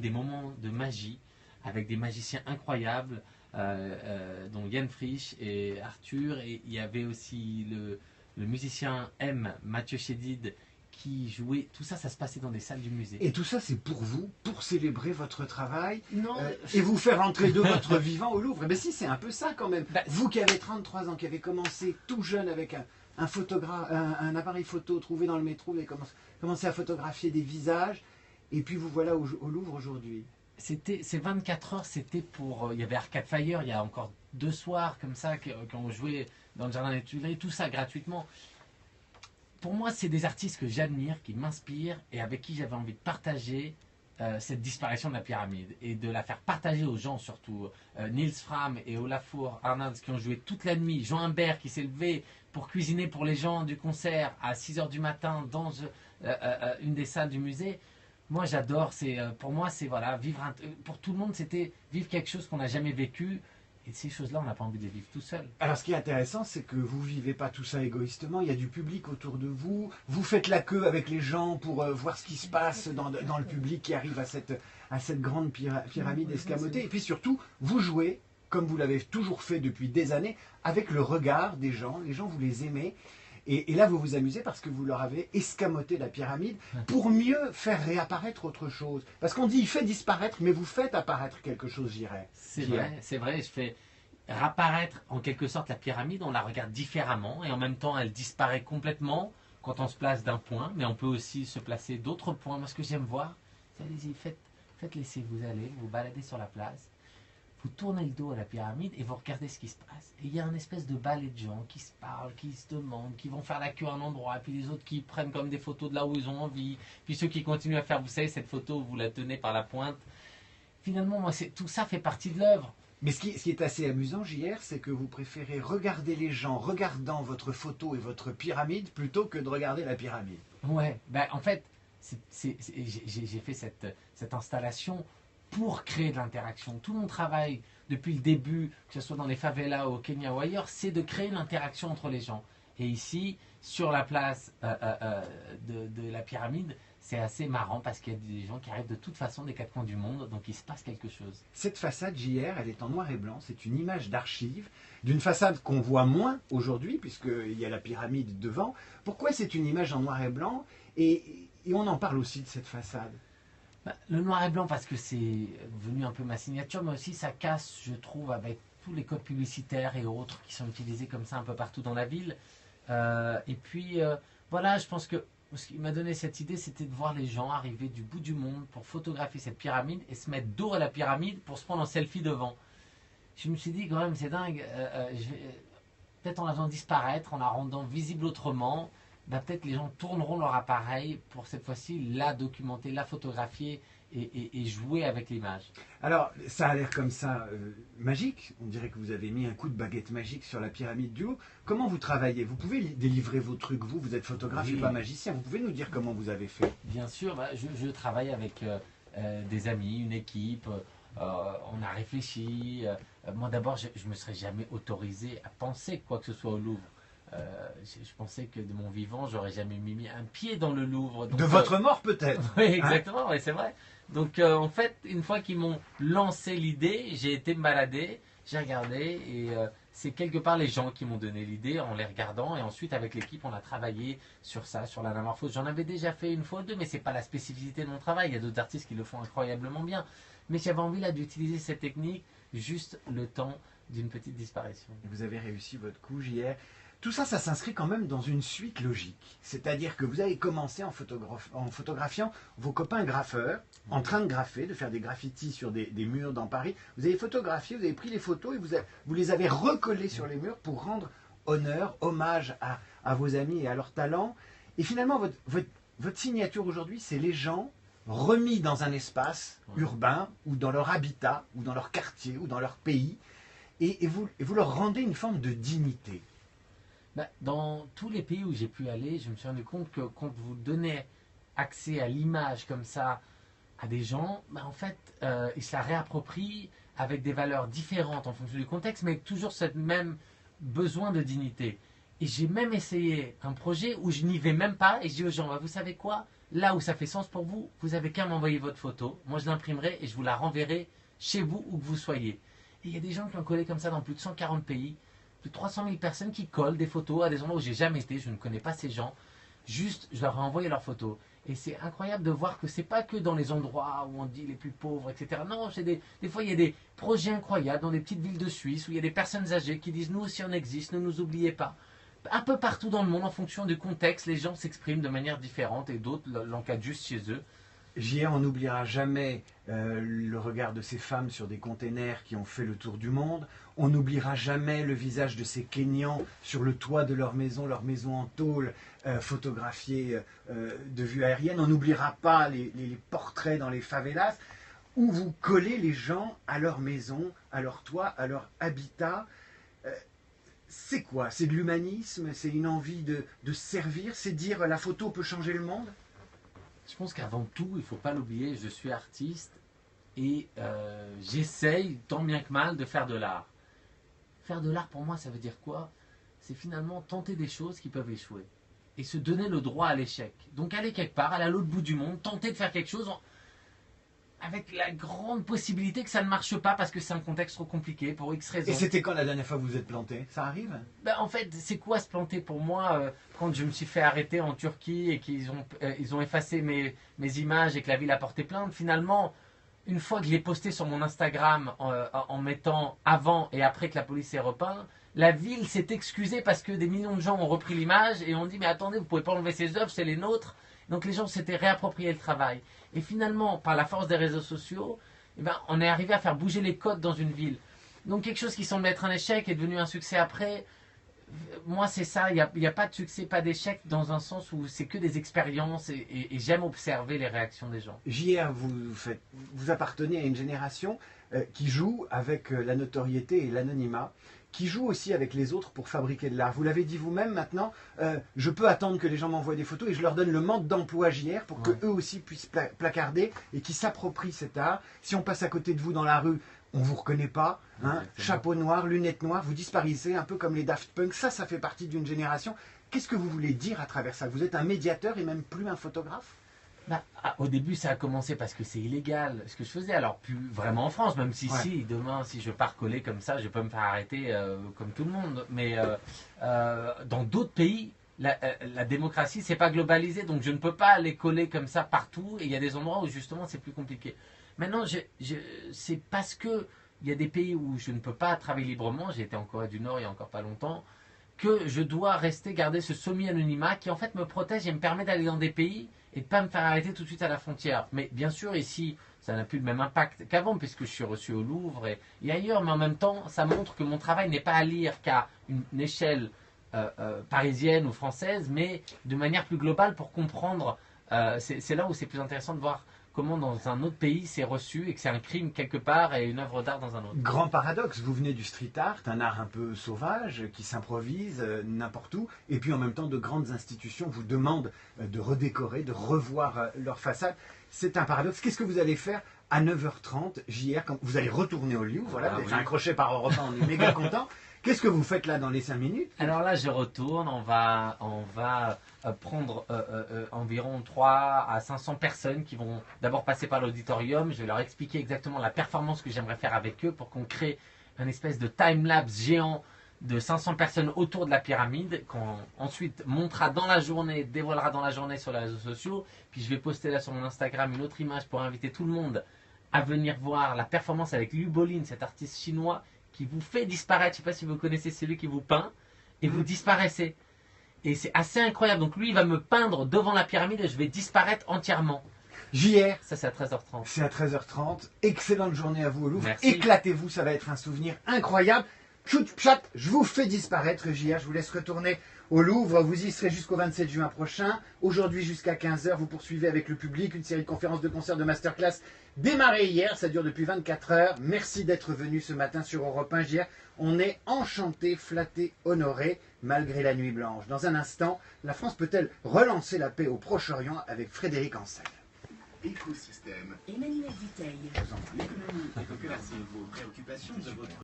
des moments de magie, avec des magiciens incroyables, dont Yann Frisch et Arthur, et il y avait aussi le musicien M, Mathieu Chédid, qui jouait. Tout ça, ça se passait dans des salles du musée. Et tout ça, c'est pour vous, pour célébrer votre travail Non, et vous faire entrer de votre vivant au Louvre. Mais si, c'est un peu ça quand même. Bah, Vous qui avez 33 ans, qui avez commencé tout jeune avec un photographe, un appareil photo trouvé dans le métro, vous avez commencé à photographier des visages, et puis vous voilà au Louvre aujourd'hui. ces 24 heures, c'était pour. Il y avait Arcade Fire, il y a encore 2 soirs comme ça, quand on jouait dans le jardin des Tuileries, tout ça gratuitement. Pour moi, c'est des artistes que j'admire, qui m'inspirent et avec qui j'avais envie de partager cette disparition de la pyramide et de la faire partager aux gens surtout. Niels Fram et Olafur Arnalds qui ont joué toute la nuit, Jean Humbert qui s'est levé pour cuisiner pour les gens du concert à 6 heures du matin dans une des salles du musée. Moi j'adore, pour moi c'est voilà, pour tout le monde c'était vivre quelque chose qu'on n'a jamais vécu. Et ces choses-là, on n'a pas envie de les vivre tout seul. Alors ce qui est intéressant, c'est que vous ne vivez pas tout ça égoïstement, il y a du public autour de vous, vous faites la queue avec les gens pour voir ce qui se passe dans le public qui arrive à cette grande pyramide escamotée, et puis surtout, vous jouez, comme vous l'avez toujours fait depuis des années, avec le regard des gens, les gens vous les aimez, et là vous vous amusez parce que vous leur avez escamoté la pyramide pour mieux faire réapparaître autre chose. Parce qu'on dit il fait disparaître, mais vous faites apparaître quelque chose, j'irais. C'est vrai, je fais réapparaître en quelque sorte la pyramide, on la regarde différemment et en même temps elle disparaît complètement quand on se place d'un point, mais on peut aussi se placer d'autres points. Moi ce que j'aime voir, c'est allez-y, faites laisser vous aller, vous baladez sur la place, vous tournez le dos à la pyramide et vous regardez ce qui se passe. Et il y a un espèce de balai de gens qui se parlent, qui se demandent, qui vont faire la queue à un endroit, puis les autres qui prennent comme des photos de là où ils ont envie, puis ceux qui continuent à faire, vous savez, cette photo, vous la tenez par la pointe. Finalement, moi, tout ça fait partie de l'œuvre. Mais ce qui est assez amusant, JR, c'est que vous préférez regarder les gens regardant votre photo et votre pyramide plutôt que de regarder la pyramide. Ouais, ben en fait, j'ai fait cette installation pour créer de l'interaction. Tout mon travail, depuis le début, que ce soit dans les favelas au Kenya ou ailleurs, c'est de créer l'interaction entre les gens. Et ici, sur la place de la pyramide, c'est assez marrant parce qu'il y a des gens qui arrivent de toute façon des 4 coins du monde, donc il se passe quelque chose. Cette façade JR, elle est en noir et blanc, c'est une image d'archive d'une façade qu'on voit moins aujourd'hui, puisqu'il y a la pyramide devant. Pourquoi c'est une image en noir et blanc et on en parle aussi de cette façade? Le noir et blanc parce que c'est devenu un peu ma signature, mais aussi ça casse, je trouve, avec tous les codes publicitaires et autres qui sont utilisés comme ça un peu partout dans la ville. Et puis, voilà, je pense que ce qui m'a donné cette idée, c'était de voir les gens arriver du bout du monde pour photographier cette pyramide et se mettre dos à la pyramide pour se prendre en selfie devant. Je me suis dit, quand même, c'est dingue, peut-être en la faisant disparaître, en la rendant visible autrement, peut-être les gens tourneront leur appareil pour cette fois-ci la documenter, la photographier et jouer avec l'image. Alors, ça a l'air comme ça magique. On dirait que vous avez mis un coup de baguette magique sur la pyramide du haut. Comment vous travaillez? Vous pouvez délivrer vos trucs, vous êtes photographe et pas magicien. Vous pouvez nous dire comment vous avez fait? Bien sûr, je travaille avec des amis, une équipe. On a réfléchi. Moi d'abord, je ne me serais jamais autorisé à penser quoi que ce soit au Louvre. Je pensais que de mon vivant, j'aurais jamais mis un pied dans le Louvre. Donc, de votre mort peut-être. Oui, exactement, oui, c'est vrai. Donc en fait, une fois qu'ils m'ont lancé l'idée, j'ai été me balader, j'ai regardé et c'est quelque part les gens qui m'ont donné l'idée en les regardant et ensuite avec l'équipe on a travaillé sur ça, sur l'anamorphose. J'en avais déjà fait une fois ou deux, mais c'est pas la spécificité de mon travail. Il y a d'autres artistes qui le font incroyablement bien. Mais j'avais envie là d'utiliser cette technique juste le temps d'une petite disparition. Vous avez réussi votre coup, JR. Tout ça, ça s'inscrit quand même dans une suite logique. C'est-à-dire que vous avez commencé en photographiant vos copains graffeurs, en train de graffer, de faire des graffitis sur des murs dans Paris. Vous avez photographié, vous avez pris les photos et vous les avez recollées sur les murs pour rendre honneur, hommage à vos amis et à leur talent. Et finalement, votre signature aujourd'hui, c'est les gens remis dans un espace urbain ou dans leur habitat ou dans leur quartier ou dans leur pays et vous leur rendez une forme de dignité. Dans tous les pays où j'ai pu aller, je me suis rendu compte que quand vous donnez accès à l'image comme ça à des gens, en fait, ils se la réapproprient avec des valeurs différentes en fonction du contexte, mais avec toujours ce même besoin de dignité. Et j'ai même essayé un projet où je n'y vais même pas et je dis aux gens, vous savez quoi? Là où ça fait sens pour vous, vous avez qu'à m'envoyer votre photo. Moi, je l'imprimerai et je vous la renverrai chez vous où que vous soyez. Et il y a des gens qui ont collé comme ça dans plus de 140 pays. Plus de 300 000 personnes qui collent des photos à des endroits où j'ai jamais été. Je ne connais pas ces gens. Juste, je leur ai envoyé leurs photos. Et c'est incroyable de voir que c'est pas que dans les endroits où on dit les plus pauvres, etc. Non, des fois, il y a des projets incroyables dans des petites villes de Suisse où il y a des personnes âgées qui disent « Nous aussi, on existe, ne nous oubliez pas ». Un peu partout dans le monde, en fonction du contexte, les gens s'expriment de manière différente et d'autres l'encadrent juste chez eux. JR, on n'oubliera jamais le regard de ces femmes sur des containers qui ont fait le tour du monde. On n'oubliera jamais le visage de ces Kenyans sur le toit de leur maison en tôle, photographiés de vue aérienne. On n'oubliera pas les portraits dans les favelas où vous collez les gens à leur maison, à leur toit, à leur habitat. C'est quoi? C'est de l'humanisme? C'est une envie de servir? C'est dire la photo peut changer le monde? Je pense qu'avant tout, il ne faut pas l'oublier, je suis artiste et j'essaye tant bien que mal de faire de l'art. Faire de l'art pour moi, ça veut dire quoi? C'est finalement tenter des choses qui peuvent échouer et se donner le droit à l'échec. Donc aller quelque part, aller à l'autre bout du monde, tenter de faire quelque chose avec la grande possibilité que ça ne marche pas parce que c'est un contexte trop compliqué pour X raisons. Et c'était quand la dernière fois que vous êtes planté? Ça arrive? Ben, en fait, c'est quoi se planter pour moi quand je me suis fait arrêter en Turquie et qu'ils ont effacé mes images et que la ville a porté plainte? Finalement, une fois que je l'ai posté sur mon Instagram en mettant avant et après que la police ait repeint, la ville s'est excusée parce que des millions de gens ont repris l'image et ont dit mais attendez, vous pouvez pas enlever ces œuvres, c'est les nôtres. Donc les gens s'étaient réappropriés le travail. Et finalement, par la force des réseaux sociaux, eh ben, on est arrivé à faire bouger les codes dans une ville. Donc quelque chose qui semble être un échec est devenu un succès après. Moi, c'est ça. Il n'y a pas de succès, pas d'échec, dans un sens où c'est que des expériences et j'aime observer les réactions des gens. JR, vous appartenez à une génération qui joue avec la notoriété et l'anonymat, qui joue aussi avec les autres pour fabriquer de l'art. Vous l'avez dit vous-même maintenant, je peux attendre que les gens m'envoient des photos et je leur donne le manque d'emploi JR pour qu'eux aussi puissent placarder et qu'ils s'approprient cet art. Si on passe à côté de vous dans la rue, on ne vous reconnaît pas, hein, chapeau noir, lunettes noires, vous disparaissez un peu comme les Daft Punk. Ça fait partie d'une génération. Qu'est-ce que vous voulez dire à travers ça? Vous êtes un médiateur et même plus un photographe? Au début, ça a commencé parce que c'est illégal ce que je faisais. Alors, plus vraiment en France, même si, demain, si je pars coller comme ça, je peux me faire arrêter comme tout le monde. Mais dans d'autres pays, la démocratie, c'est pas globalisé. Donc, je ne peux pas aller coller comme ça partout. Et il y a des endroits où, justement, c'est plus compliqué. Maintenant, c'est parce que il y a des pays où je ne peux pas travailler librement. J'ai été en Corée du Nord il y a encore pas longtemps. Que je dois garder ce semi-anonymat qui, en fait, me protège et me permet d'aller dans des pays et de ne pas me faire arrêter tout de suite à la frontière. Mais bien sûr, ici, ça n'a plus le même impact qu'avant, puisque je suis reçu au Louvre et ailleurs. Mais en même temps, ça montre que mon travail n'est pas à lire qu'à une échelle parisienne ou française, mais de manière plus globale pour comprendre. C'est là où c'est plus intéressant de voir comment dans un autre pays c'est reçu et que c'est un crime quelque part et une œuvre d'art dans un autre. Grand paradoxe, vous venez du street art, un art un peu sauvage qui s'improvise n'importe où, et puis en même temps de grandes institutions vous demandent de redécorer, de revoir leur façade. C'est un paradoxe. Qu'est-ce que vous allez faire à 9h30 JR quand vous allez retourner au Louvre? Voilà, vous avez fait un crochet par Europe 1, on est méga content. Qu'est-ce que vous faites là dans les 5 minutes? Alors là, je retourne, on va prendre environ 3 à 500 personnes qui vont d'abord passer par l'auditorium. Je vais leur expliquer exactement la performance que j'aimerais faire avec eux pour qu'on crée un espèce de time-lapse géant de 500 personnes autour de la pyramide, qu'on ensuite montrera dans la journée, dévoilera dans la journée sur les réseaux sociaux. Puis je vais poster là sur mon Instagram une autre image pour inviter tout le monde à venir voir la performance avec Liu Bolin, cet artiste chinois qui vous fait disparaître. Je ne sais pas si vous connaissez celui qui vous peint et vous disparaissez. Et c'est assez incroyable. Donc lui, il va me peindre devant la pyramide et je vais disparaître entièrement. JR, ça c'est à 13h30. C'est à 13h30. Excellente journée à vous au Louvre. Merci. Éclatez-vous, ça va être un souvenir incroyable. Tchout, pchat, je vous fais disparaître, JR. Je vous laisse retourner au Louvre. Vous y serez jusqu'au 27 juin prochain. Aujourd'hui jusqu'à 15h, vous poursuivez avec le public une série de conférences, de concerts, de masterclass démarré hier. Ça dure depuis 24 heures. Merci d'être venu ce matin sur Europe 1, JR. On est enchanté, flatté, honoré, malgré la nuit blanche. Dans un instant, la France peut-elle relancer la paix au Proche-Orient avec Frédéric Ancel? Écosystème. Emmanuel Duteil. L'économie et population, vos préoccupations de votre